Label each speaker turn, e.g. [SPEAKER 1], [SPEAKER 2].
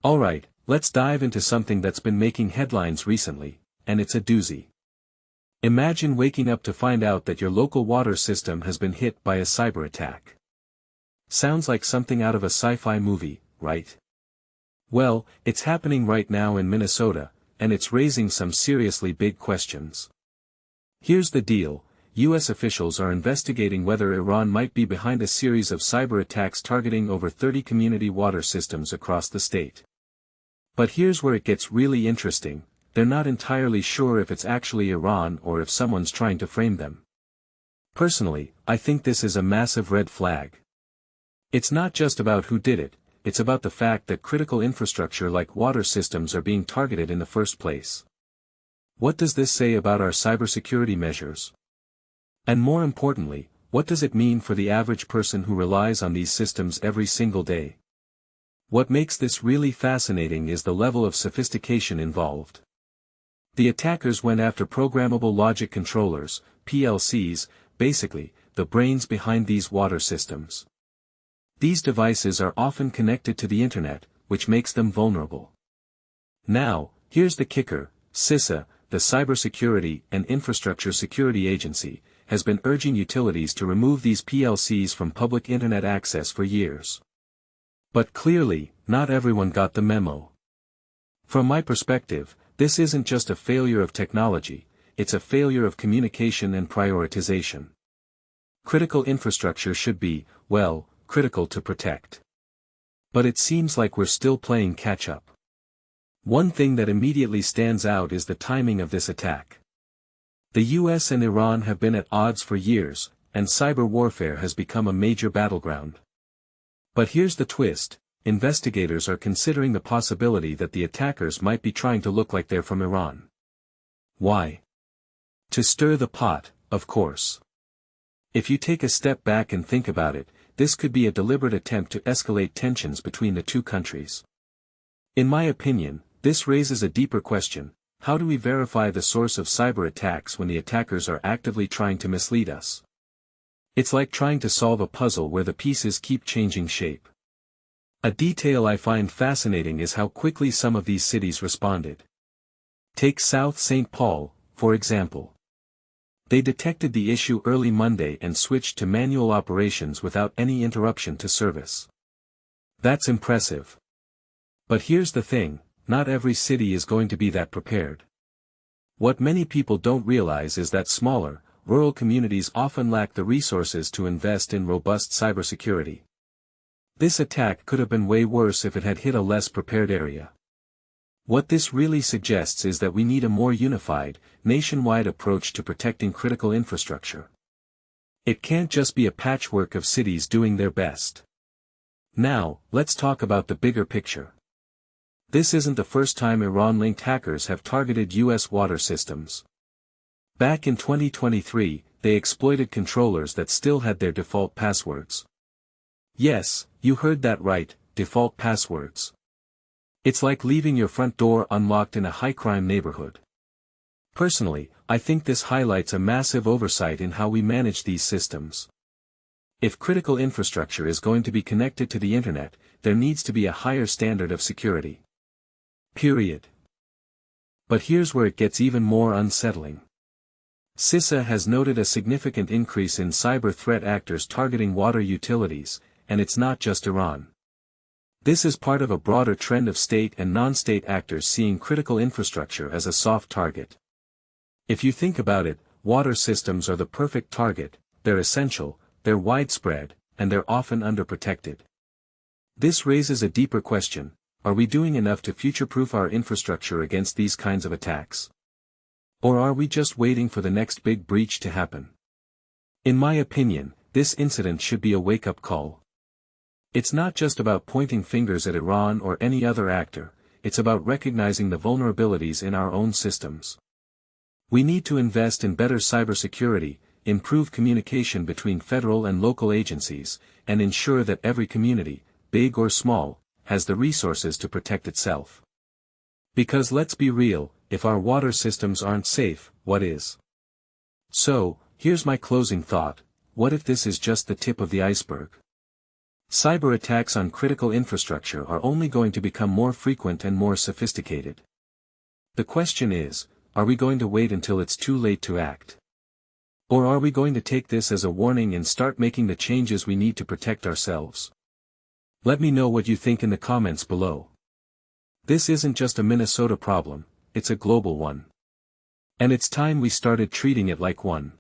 [SPEAKER 1] Alright, let's dive into something that's been making headlines recently, and it's a doozy. Imagine waking up to find out that your local water system has been hit by a cyber attack. Sounds like something out of a sci-fi movie, right? Well, it's happening right now in Minnesota, and it's raising some seriously big questions. Here's the deal. U.S. officials are investigating whether Iran might be behind a series of cyber attacks targeting over 30 community water systems across the state. But here's where it gets really interesting. They're not entirely sure if it's actually Iran or if someone's trying to frame them. Personally, I think this is a massive red flag. It's not just about who did it, it's about the fact that critical infrastructure like water systems are being targeted in the first place. What does this say about our cybersecurity measures? And more importantly, what does it mean for the average person who relies on these systems every single day? What makes this really fascinating is the level of sophistication involved. The attackers went after programmable logic controllers, PLCs, basically, the brains behind these water systems. These devices are often connected to the internet, which makes them vulnerable. Now, here's the kicker. CISA, the Cybersecurity and Infrastructure Security Agency, has been urging utilities to remove these PLCs from public internet access for years. But clearly, not everyone got the memo. From my perspective, this isn't just a failure of technology, it's a failure of communication and prioritization. Critical infrastructure should be, well, critical to protect. But it seems like we're still playing catch-up. One thing that immediately stands out is the timing of this attack. The US and Iran have been at odds for years, and cyber warfare has become a major battleground. But here's the twist. Investigators are considering the possibility that the attackers might be trying to look like they're from Iran. Why? To stir the pot, of course. If you take a step back and think about it, this could be a deliberate attempt to escalate tensions between the two countries. In my opinion, this raises a deeper question. How do we verify the source of cyber attacks when the attackers are actively trying to mislead us? It's like trying to solve a puzzle where the pieces keep changing shape. A detail I find fascinating is how quickly some of these cities responded. Take South St. Paul, for example. They detected the issue early Monday and switched to manual operations without any interruption to service. That's impressive. But here's the thing, not every city is going to be that prepared. What many people don't realize is that smaller, rural communities often lack the resources to invest in robust cybersecurity. This attack could have been way worse if it had hit a less prepared area. What this really suggests is that we need a more unified, nationwide approach to protecting critical infrastructure. It can't just be a patchwork of cities doing their best. Now, let's talk about the bigger picture. This isn't the first time Iran-linked hackers have targeted U.S. water systems. Back in 2023, they exploited controllers that still had their default passwords. Yes, you heard that right, default passwords. It's like leaving your front door unlocked in a high-crime neighborhood. Personally, I think this highlights a massive oversight in how we manage these systems. If critical infrastructure is going to be connected to the internet, there needs to be a higher standard of security. Period. But here's where it gets even more unsettling. CISA has noted a significant increase in cyber threat actors targeting water utilities, and it's not just Iran. This is part of a broader trend of state and non-state actors seeing critical infrastructure as a soft target. If you think about it, water systems are the perfect target, they're essential, they're widespread, and they're often underprotected. This raises a deeper question. Are we doing enough to future-proof our infrastructure against these kinds of attacks? Or are we just waiting for the next big breach to happen? In my opinion, this incident should be a wake-up call. It's not just about pointing fingers at Iran or any other actor, it's about recognizing the vulnerabilities in our own systems. We need to invest in better cybersecurity, improve communication between federal and local agencies, and ensure that every community, big or small, has the resources to protect itself. Because let's be real, if our water systems aren't safe, what is? So, here's my closing thought. What if this is just the tip of the iceberg? Cyber attacks on critical infrastructure are only going to become more frequent and more sophisticated. The question is, are we going to wait until it's too late to act? Or are we going to take this as a warning and start making the changes we need to protect ourselves? Let me know what you think in the comments below. This isn't just a Minnesota problem, it's a global one. And it's time we started treating it like one.